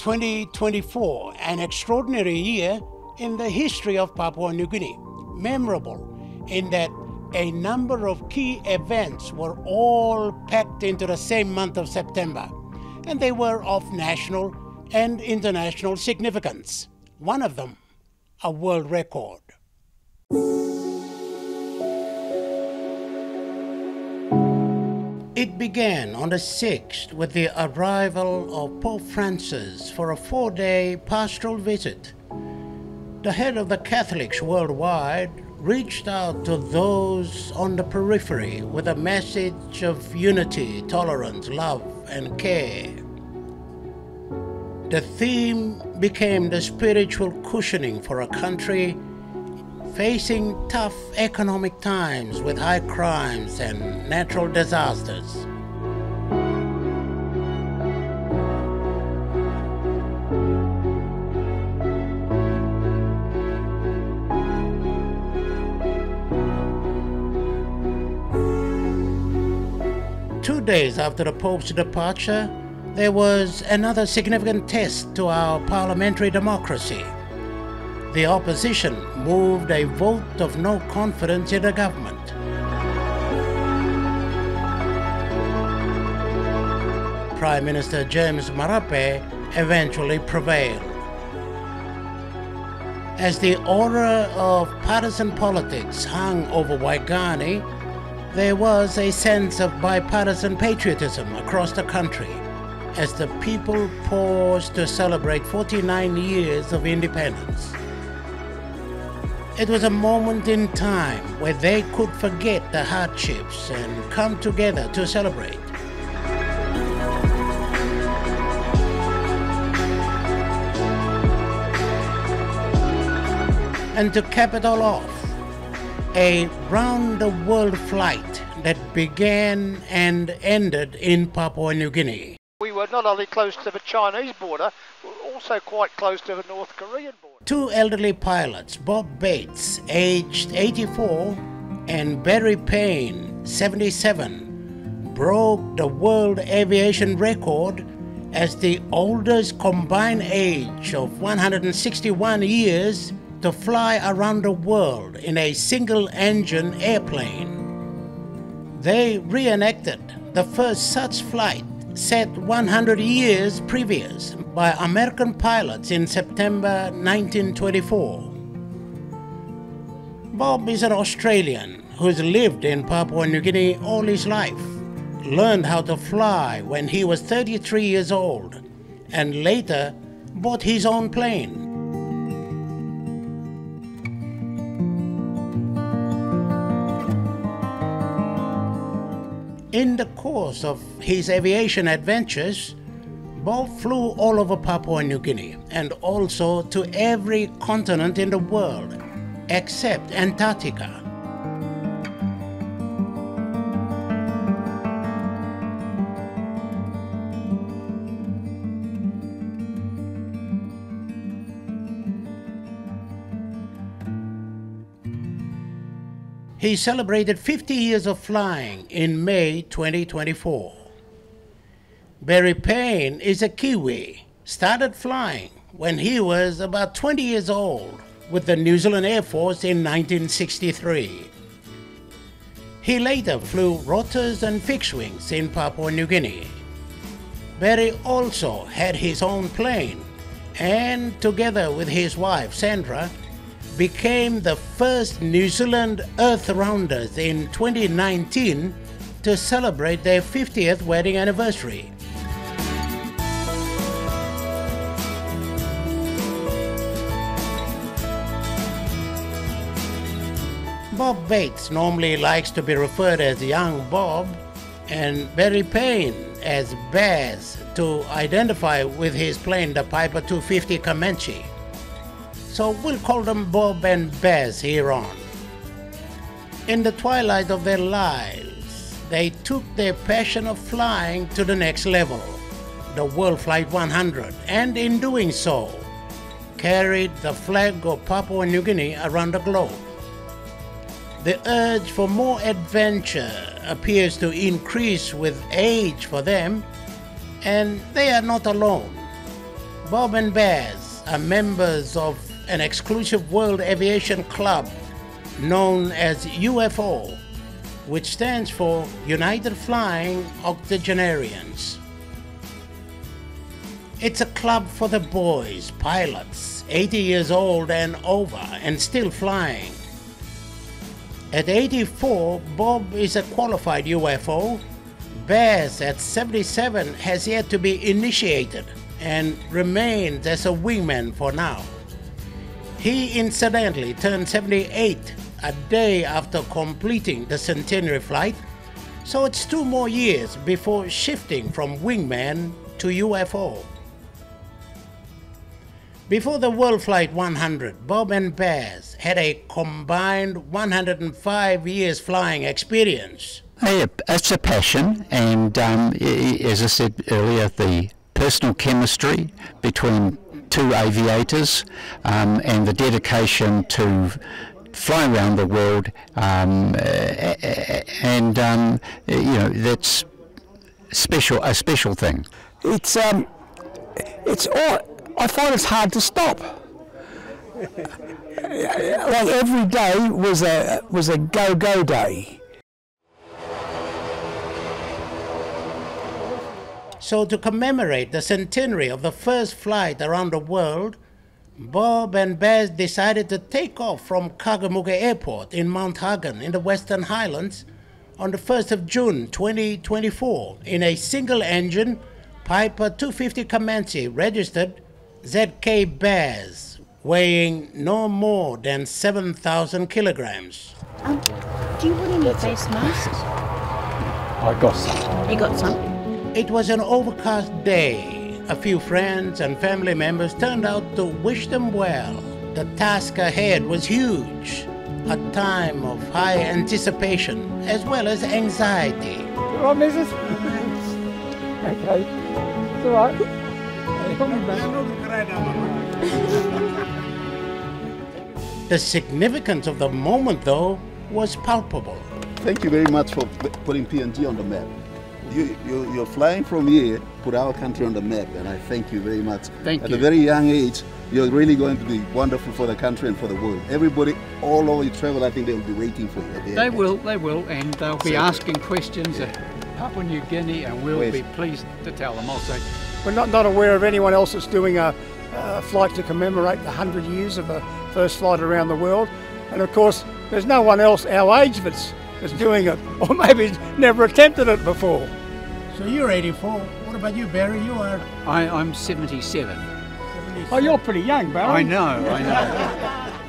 2024, an extraordinary year in the history of Papua New Guinea. Memorable in that a number of key events were all packed into the same month of September, and they were of national and international significance. One of them, a world record. It began on the 6th with the arrival of Pope Francis for a 4-day pastoral visit. The head of the Catholics worldwide reached out to those on the periphery with a message of unity, tolerance, love, and care. The theme became the spiritual cushioning for a country facing tough economic times with high crimes and natural disasters. Two days after the Pope's departure, there was another significant test to our parliamentary democracy. The opposition moved a vote of no confidence in the government. Prime Minister James Marape eventually prevailed. As the aura of partisan politics hung over Waigani, there was a sense of bipartisan patriotism across the country as the people paused to celebrate 49 years of independence. It was a moment in time where they could forget the hardships and come together to celebrate. And to cap it all off, a round-the-world flight that began and ended in Papua New Guinea. We were not only close to the Chinese border, we were also quite close to the North Korean border. Two elderly pilots, Bob Bates, aged 84, and Barry Payne, 77, broke the world aviation record as the oldest combined age of 161 years to fly around the world in a single-engine airplane. They reenacted the first such flight set 100 years previous by American pilots in September 1924. Bob is an Australian who's lived in Papua New Guinea all his life, learned how to fly when he was 33 years old, and later bought his own plane. In the course of his aviation adventures, Bob flew all over Papua New Guinea and also to every continent in the world except Antarctica. He celebrated 50 years of flying in May 2024. Barry Payne is a Kiwi, started flying when he was about 20 years old with the New Zealand Air Force in 1963. He later flew rotors and fixed wings in Papua New Guinea. Barry also had his own plane and, together with his wife Sandra, became the first New Zealand Earth-rounders in 2019 to celebrate their 50th wedding anniversary. Bob Bates normally likes to be referred as Young Bob, and Barry Payne as Baz to identify with his plane, the Piper 250 Comanche. So we'll call them Bob and Baz here on. In the twilight of their lives, they took their passion of flying to the next level, the World Flight 100, and in doing so, carried the flag of Papua New Guinea around the globe. The urge for more adventure appears to increase with age for them, and they are not alone. Bob and Baz are members of an exclusive world aviation club known as UFO, which stands for United Flying Octogenarians. It's a club for the boys, pilots, 80 years old and over, and still flying. At 84, Bob is a qualified UFO. Baz, at 77, has yet to be initiated and remains as a wingman for now. He incidentally turned 78 a day after completing the centenary flight, so it's 2 more years before shifting from wingman to UFO. Before the World Flight 100, Bob and Baz had a combined 105 years flying experience. It's a passion, and as I said earlier, the personal chemistry between 2 aviators and the dedication to fly around the world, that's a special thing. It's all. I find it's hard to stop. Like every day was a go-go day. So to commemorate the centenary of the first flight around the world, Bob and Baz decided to take off from Kagamuga Airport in Mount Hagen in the Western Highlands on the 1st of June 2024 in a single-engine Piper 250 Comanche registered ZK-BAZ, weighing no more than 7,000 kilograms. Do you want any face masks? I got some. You got some? It was an overcast day. A few friends and family members turned out to wish them well. The task ahead was huge, a time of high anticipation as well as anxiety. All right, Mrs. Okay, it's all right. The significance of the moment, though, was palpable. Thank you very much for putting PNG on the map. You're flying from here, put our country on the map, and I thank you very much. Thank you. At a very young age, you're really going to be wonderful for the country and for the world. Everybody, all over you travel, I think they'll be waiting for you. They will, and they'll be asking questions at Papua New Guinea, and we'll be pleased to tell them also. We're not aware of anyone else that's doing a flight to commemorate the 100 years of the first flight around the world. And of course, there's no one else our age that's doing it, or maybe never attempted it before. So you're 84. What about you, Barry? You are... I'm 77. Oh, you're pretty young, Barry. I know.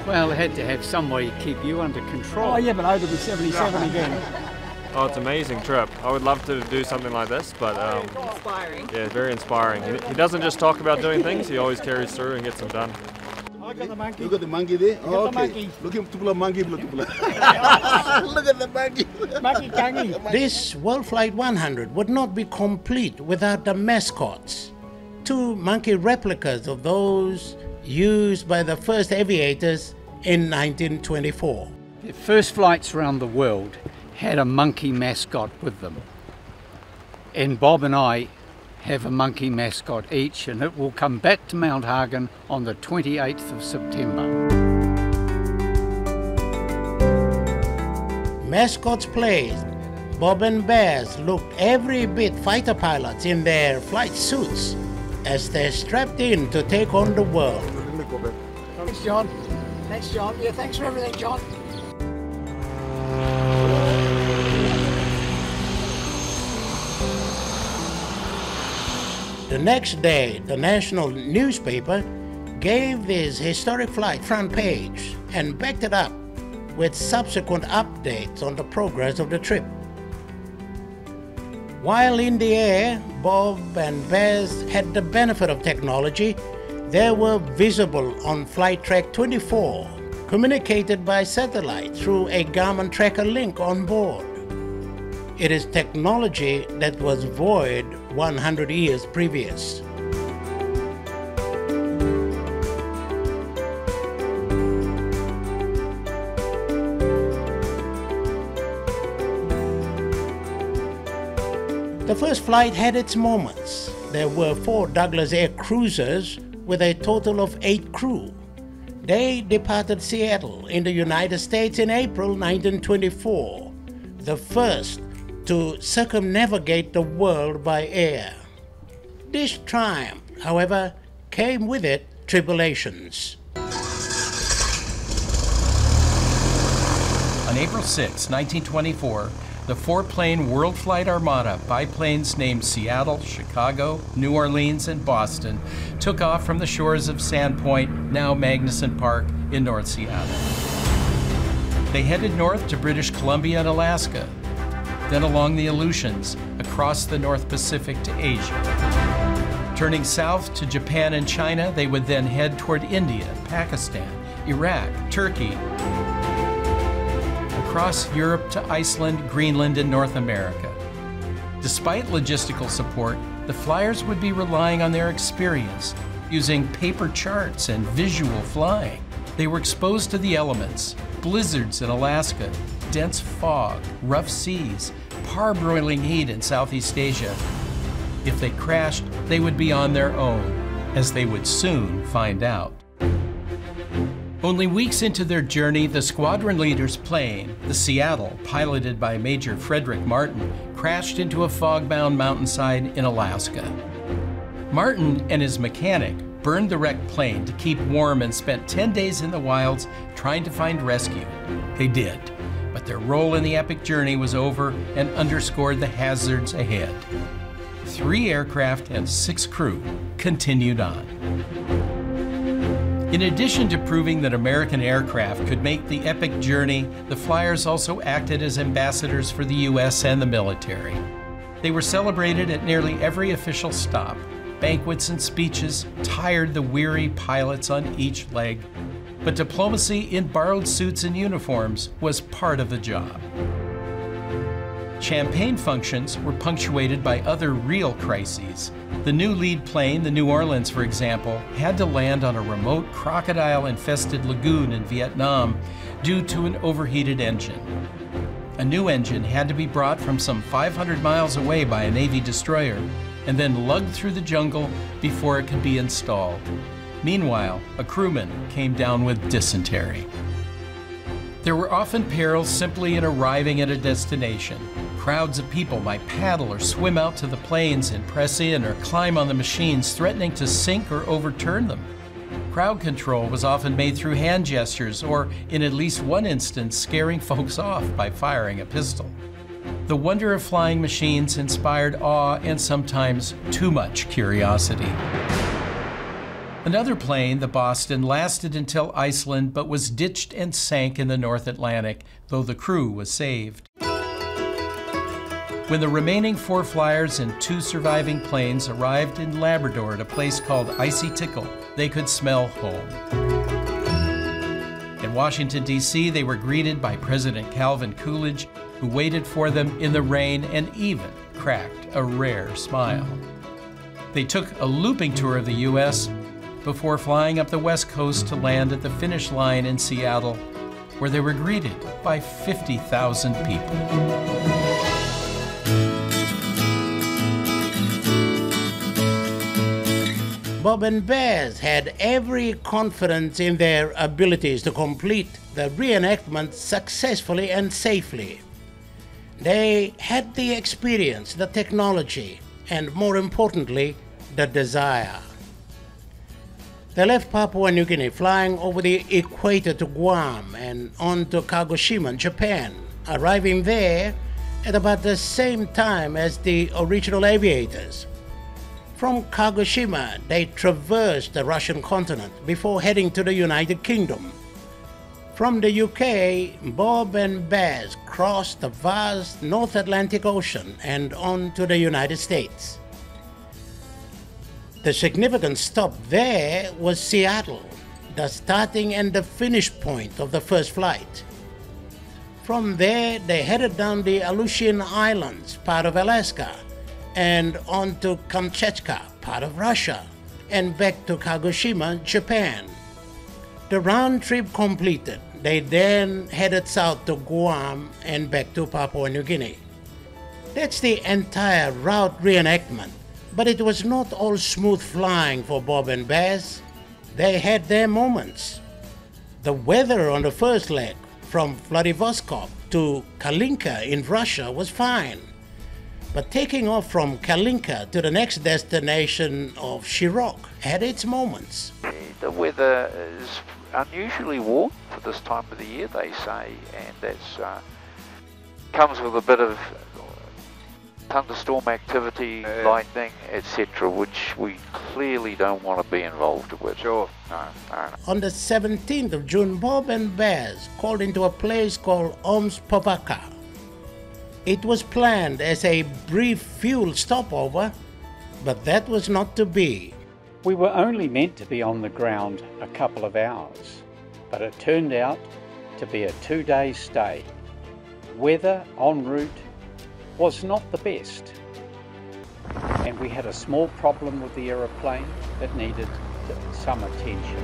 Well, I had to have some way to keep you under control. Oh, yeah, but over to 77 again. Oh, it's an amazing trip. I would love to do something like this, but Inspiring. yeah, very inspiring. He doesn't just talk about doing things, he always carries through and gets them done. I got the monkey. You got the monkey there? got the monkey. Look at the monkey. Look at the monkey. Monkey kangi. This World Flight 100 would not be complete without the mascots. 2 monkey replicas of those used by the first aviators in 1924. The first flights around the world had a monkey mascot with them. And Bob and I have a monkey mascot each, and it will come back to Mount Hagen on the 28th of September. Mascots placed, Bob and Baz looked every bit fighter pilots in their flight suits as they strapped in to take on the world. Thanks, John. Thanks, John. Yeah, thanks for everything, John. The next day, the national newspaper gave this historic flight front page and backed it up with subsequent updates on the progress of the trip. While in the air, Bob and Baz had the benefit of technology. They were visible on Flight Track 24, communicated by satellite through a Garmin tracker link on board. It is technology that was void 100 years previous. The first flight had its moments. There were 4 Douglas air cruisers with a total of 8 crew. They departed Seattle in the United States in April 1924, the first to circumnavigate the world by air. This triumph, however, came with it tribulations. On April 6, 1924, the 4-plane World Flight Armada biplanes named Seattle, Chicago, New Orleans, and Boston took off from the shores of Sandpoint, now Magnuson Park, in North Seattle. They headed north to British Columbia and Alaska, then along the Aleutians, across the North Pacific to Asia. Turning south to Japan and China, they would then head toward India, Pakistan, Iraq, Turkey, across Europe to Iceland, Greenland, and North America. Despite logistical support, the flyers would be relying on their experience, using paper charts and visual flying. They were exposed to the elements, blizzards in Alaska, dense fog, rough seas, parboiling heat in Southeast Asia. If they crashed, they would be on their own, as they would soon find out. Only weeks into their journey, the squadron leader's plane, the Seattle, piloted by Major Frederick Martin, crashed into a fog-bound mountainside in Alaska. Martin and his mechanic burned the wrecked plane to keep warm and spent 10 days in the wilds trying to find rescue. They did, but their role in the epic journey was over and underscored the hazards ahead. 3 aircraft and 6 crew continued on. In addition to proving that American aircraft could make the epic journey, the flyers also acted as ambassadors for the U.S. and the military. They were celebrated at nearly every official stop. Banquets and speeches tired the weary pilots on each leg, but diplomacy in borrowed suits and uniforms was part of the job. Champagne functions were punctuated by other real crises. The new lead plane, the New Orleans, for example, had to land on a remote crocodile-infested lagoon in Vietnam due to an overheated engine. A new engine had to be brought from some 500 miles away by a Navy destroyer and then lugged through the jungle before it could be installed. Meanwhile, a crewman came down with dysentery. There were often perils simply in arriving at a destination. Crowds of people might paddle or swim out to the planes and press in or climb on the machines, threatening to sink or overturn them. Crowd control was often made through hand gestures or, in at least one instance, scaring folks off by firing a pistol. The wonder of flying machines inspired awe and sometimes too much curiosity. Another plane, the Boston, lasted until Iceland but was ditched and sank in the North Atlantic, though the crew was saved. When the remaining 4 flyers and 2 surviving planes arrived in Labrador at a place called Icy Tickle, they could smell home. In Washington, D.C., they were greeted by President Calvin Coolidge, who waited for them in the rain and even cracked a rare smile. They took a looping tour of the U.S. before flying up the West Coast to land at the finish line in Seattle, where they were greeted by 50,000 people. Bob and Baz had every confidence in their abilities to complete the reenactment successfully and safely. They had the experience, the technology, and more importantly, the desire. They left Papua New Guinea flying over the equator to Guam and on to Kagoshima, Japan, arriving there at about the same time as the original aviators. From Kagoshima, they traversed the Russian continent before heading to the United Kingdom. From the UK, Bob and Baz crossed the vast North Atlantic Ocean and on to the United States. The significant stop there was Seattle, the starting and the finish point of the first flight. From there, they headed down the Aleutian Islands, part of Alaska, and on to Kamchatka, part of Russia, and back to Kagoshima, Japan. The round trip completed, they then headed south to Guam and back to Papua New Guinea. That's the entire route reenactment, But it was not all smooth flying for Bob and Baz. They had their moments. The weather on the first leg from Vladivostok to Kalinka in Russia was fine. But taking off from Kalinka to the next destination of Shirok had its moments. The weather is unusually warm for this time of the year, they say, and that's comes with a bit of thunderstorm activity, lightning, etc., which we clearly don't want to be involved with. Sure. No. On the 17th of June, Bob and Baz called into a place called Omsk-Povaka. It was planned as a brief fuel stopover, but that was not to be. We were only meant to be on the ground a couple of hours, but it turned out to be a 2-day stay. Weather en route was not the best, and we had a small problem with the aeroplane that needed some attention.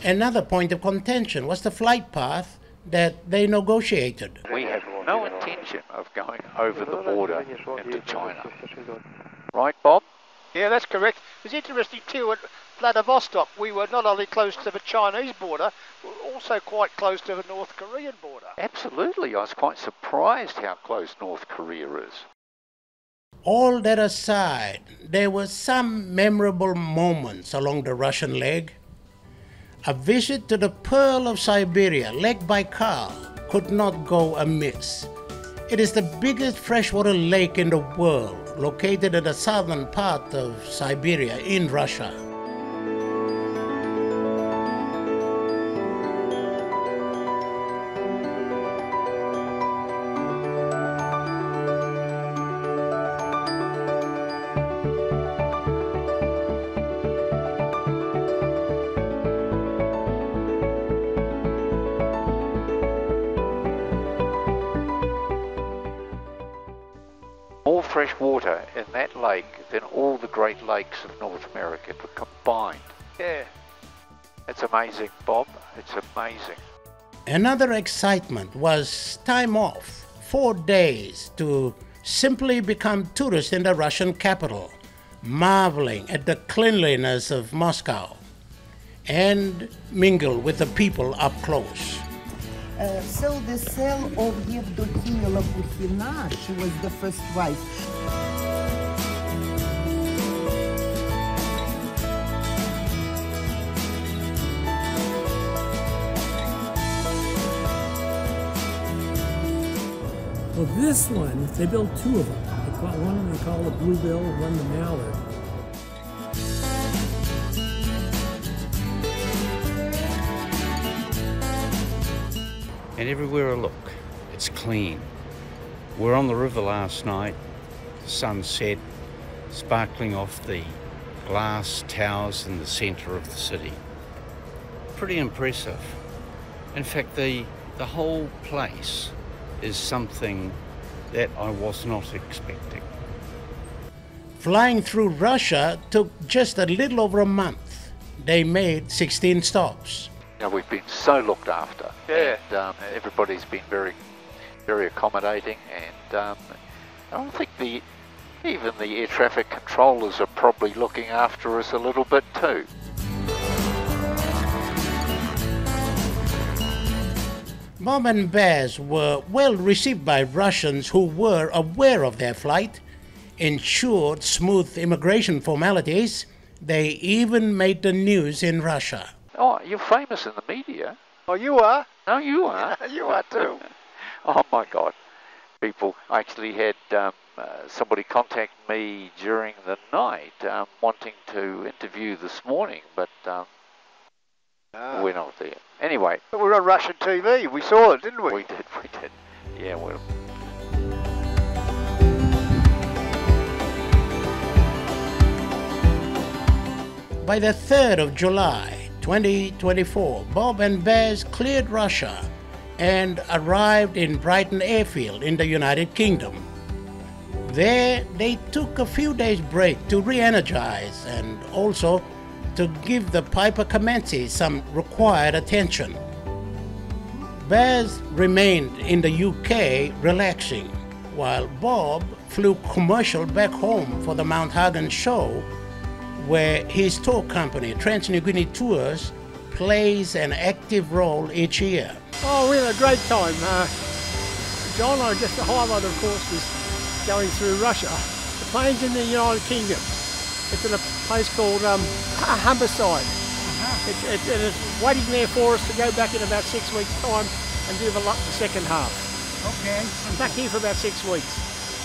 Another point of contention was the flight path that they negotiated. We have no intention of going over the border into China. Right, Bob? Yeah, that's correct. It's interesting too, at Vladivostok we were not only close to the Chinese border, we were also quite close to the North Korean border. Absolutely, I was quite surprised how close North Korea is. All that aside, there were some memorable moments along the Russian leg. A visit to the Pearl of Siberia, Lake Baikal, could not go amiss. It is the biggest freshwater lake in the world, located in the southern part of Siberia in Russia. More fresh water in that lake than all the Great Lakes of North America combined. Yeah. It's amazing, Bob. It's amazing. Another excitement was time off, 4 days, to simply become tourists in the Russian capital, marveling at the cleanliness of Moscow, and mingle with the people up close. So the cell of Yevdokimia Lapukhina, she was the first wife. Well, this one, they built 2 of them. One they call the Bluebill, one the Mallard. And everywhere I look, it's clean. We're on the river last night, the sun set, sparkling off the glass towers in the centre of the city. Pretty impressive. In fact, the whole place is something that I was not expecting. Flying through Russia took just a little over a month. They made 16 stops. You know, we've been so looked after. Yeah. And everybody's been very, very accommodating, and I think even the air traffic controllers are probably looking after us a little bit too. Bob and Baz were well received by Russians who were aware of their flight, ensured smooth immigration formalities. They even made the news in Russia. Oh, you're famous in the media. Oh, you are? No, you are. You are too. Oh my God. People actually had somebody contact me during the night wanting to interview this morning, but we're not there. Anyway. But we're on Russian TV. We saw it, didn't we? We did. Yeah, well. By the 3rd of July, 2024, Bob and Baz cleared Russia and arrived in Brighton Airfield in the United Kingdom. There, they took a few days break to re-energize and also to give the Piper Comanche some required attention. Baz remained in the UK relaxing, while Bob flew commercial back home for the Mount Hagen show, where his tour company, Trans New Guinea Tours, plays an active role each year. Oh, we had a great time. John, I guess the highlight, of course, was going through Russia. The plane's in the United Kingdom. It's in a place called Humberside. It's waiting there for us to go back in about 6 weeks' time and do the second half. Okay. I'm back here for about 6 weeks.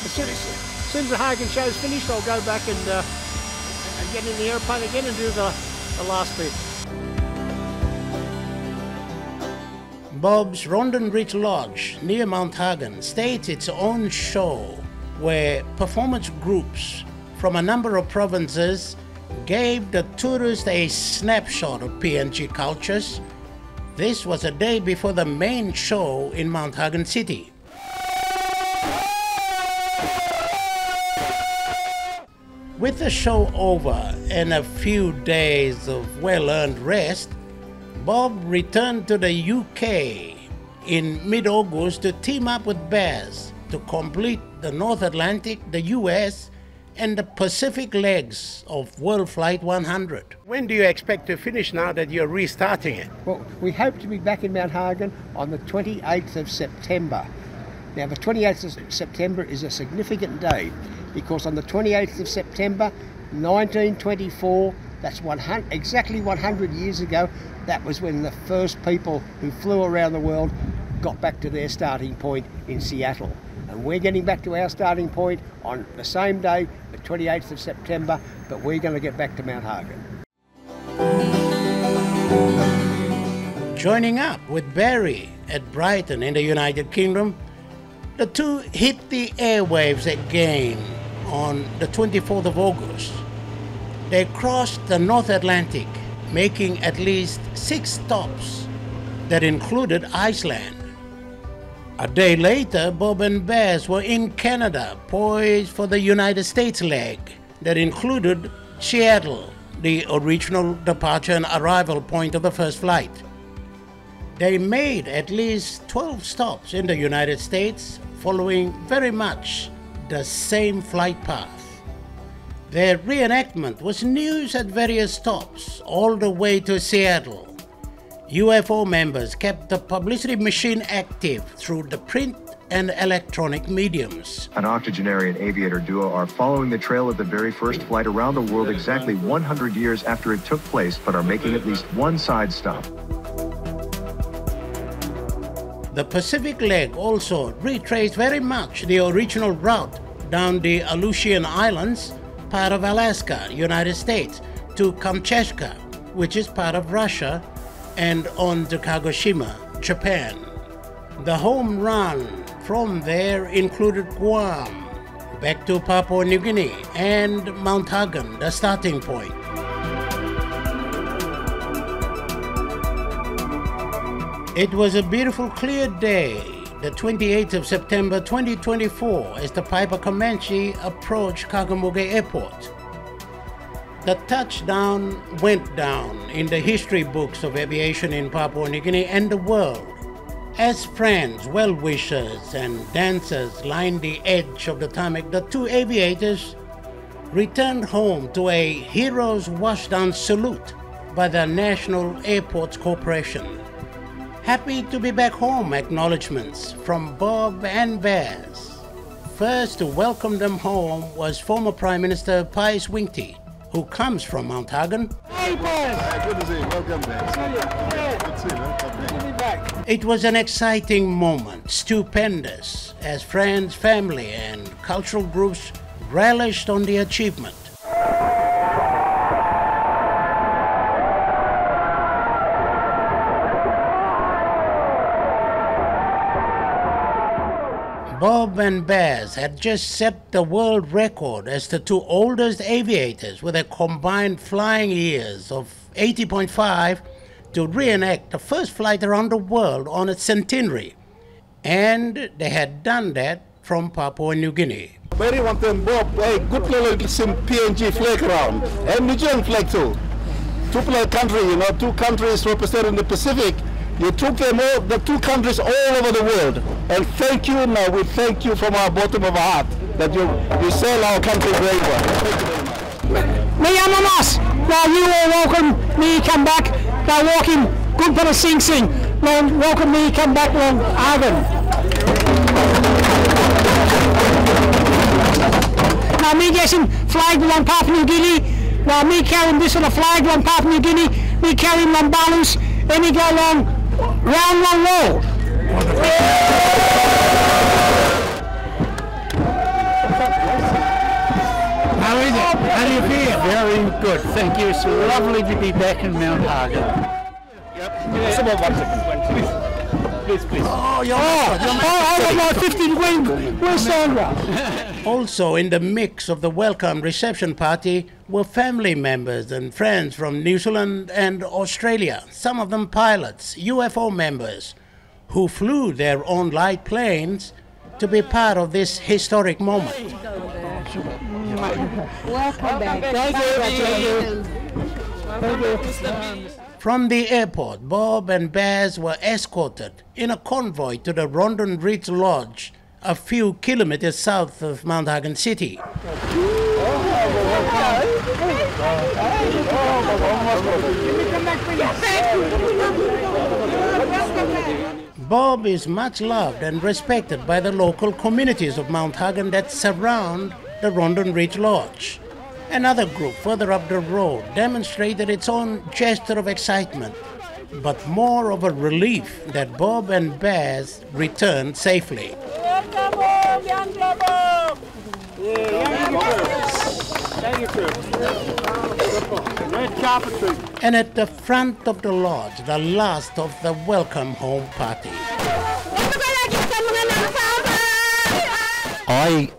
As soon as the Hagen show's finished, I'll go back and get in the airplane again and do the last bit. Bob's Rondon Ridge Lodge near Mount Hagen staged its own show where performance groups from a number of provinces gave the tourists a snapshot of PNG cultures. This was a day before the main show in Mount Hagen City. With the show over and a few days of well-earned rest, Bob returned to the UK in mid-August to team up with Baz to complete the North Atlantic, the US, and the Pacific legs of World Flight 100. When do you expect to finish now that you're restarting it? Well, we hope to be back in Mount Hagen on the 28th of September. Now, the 28th of September is a significant day because on the 28th of September 1924, that's exactly 100 years ago, that was when the first people who flew around the world got back to their starting point in Seattle. And we're getting back to our starting point on the same day, the 28th of September, but we're going to get back to Mount Hagen. Joining up with Barry at Brighton in the United Kingdom, the two hit the airwaves again on the 24th of August. They crossed the North Atlantic, making at least 6 stops that included Iceland. A day later, Bob and Baz were in Canada, poised for the United States leg that included Seattle, the original departure and arrival point of the first flight. They made at least 12 stops in the United States, following very much the same flight path. Their reenactment was news at various stops, all the way to Seattle. UFO members kept the publicity machine active through the print and electronic mediums. An octogenarian aviator duo are following the trail of the very first flight around the world exactly 100 years after it took place, but are making at least one side stop. The Pacific leg also retraced very much the original route down the Aleutian Islands, part of Alaska, United States, to Kamchatka, which is part of Russia, and on to Kagoshima, Japan. The home run from there included Guam, back to Papua New Guinea, and Mount Hagen, the starting point. It was a beautiful clear day, the 28th of September 2024, as the Piper Comanche approached Kagomoge Airport. The touchdown went down in the history books of aviation in Papua New Guinea and the world. As friends, well-wishers, and dancers lined the edge of the tarmac, the two aviators returned home to a hero's washdown salute by the National Airports Corporation. Happy to be back home acknowledgements from Bob and Baz. First to welcome them home was former Prime Minister Pius Wingti, who comes from Mount Hagen. Hey, Baz! Good to see you. Welcome, Baz. Good to see you, man. Good to be back. It was an exciting moment, stupendous, as friends, family, and cultural groups relished on the achievement. Bob and Baz had just set the world record as the two oldest aviators with a combined flying years of 80.5 to reenact the first flight around the world on its centenary. And they had done that from Papua New Guinea. very one thing, Bob, hey, good little some PNG flag around, and New Zealand flag too. Two-player country, you know, two countries representing the Pacific. You took them all, the two countries all over the world. And thank you now, we thank you from our bottom of our heart that you sell our country very well. Thank you very much. Me and Mamas, now you all welcome me come back, now walking good for the Sing Sing. Now welcome me come back Mount Hagen. Now me getting flag on Papua New Guinea. Now me carrying this on a flag on Papua New Guinea, me carrying on balance, and we go along round the world. How is it? How do you feel? Very good, thank you. It's lovely to be back in Mount Hagen. Please. Oh, I got my 15 wing. Where's Sandra? Also in the mix of the welcome reception party were family members and friends from New Zealand and Australia, some of them pilots, UFO members, who flew their own light planes to be part of this historic moment. Welcome back. Thank you. From the airport, Bob and Baz were escorted in a convoy to the Rondon Ridge Lodge, a few kilometers south of Mount Hagen City. Bob is much loved and respected by the local communities of Mount Hagen that surround the Rondon Ridge Lodge. Another group further up the road demonstrated its own gesture of excitement, but more of a relief that Bob and Baz returned safely. And at the front of the lodge, the last of the welcome home party. I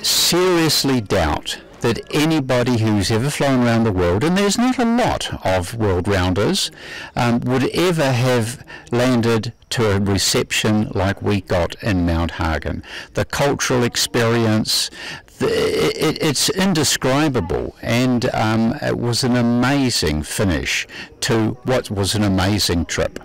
seriously doubt that anybody who's ever flown around the world, and there's not a lot of world rounders, would ever have landed to a reception like we got in Mount Hagen. The cultural experience, it's indescribable, and it was an amazing finish to what was an amazing trip.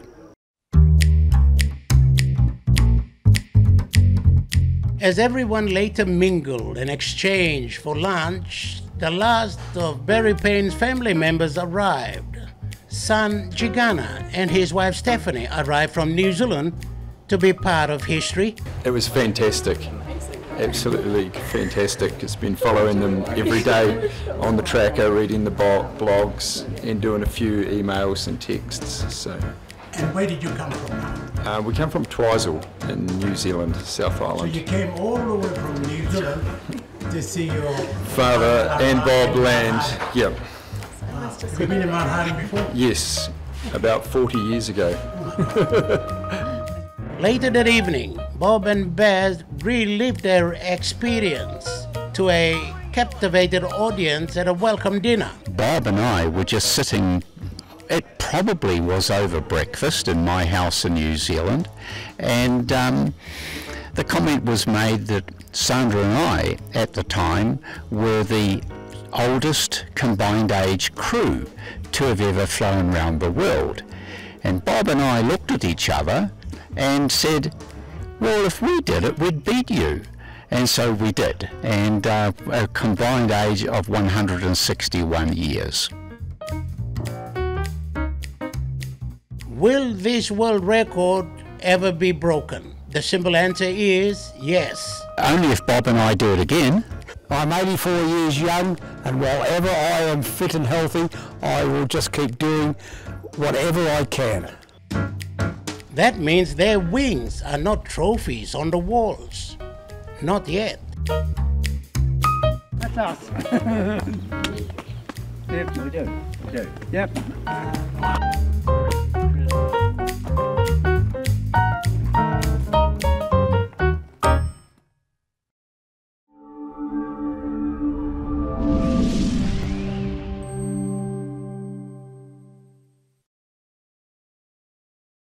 As everyone later mingled and exchanged for lunch, the last of Barry Payne's family members arrived. Son Gigana and his wife Stephanie arrived from New Zealand to be part of history. It was fantastic, absolutely fantastic. It's been following them every day on the tracker, reading the blogs and doing a few emails and texts. So. And where did you come from? We come from Twizel in New Zealand, South Island. So you came all the way from New Zealand to see your father and Bob land. Yep. Have you been in Mount Hagen before? Yes, about 40 years ago. Later that evening, Bob and Baz relived their experience to a captivated audience at a welcome dinner. Bob and I were just sitting. It probably was over breakfast in my house in New Zealand, and the comment was made that Sandra and I, at the time, were the oldest combined age crew to have ever flown around the world. And Bob and I looked at each other and said, well, if we did it, we'd beat you. And so we did, and a combined age of 161 years. Will this world record ever be broken? The simple answer is yes. Only if Bob and I do it again. I'm 84 years young, and while ever I am fit and healthy, I will just keep doing whatever I can. That means their wings are not trophies on the walls. Not yet. That's us. Yep, we do. Yep.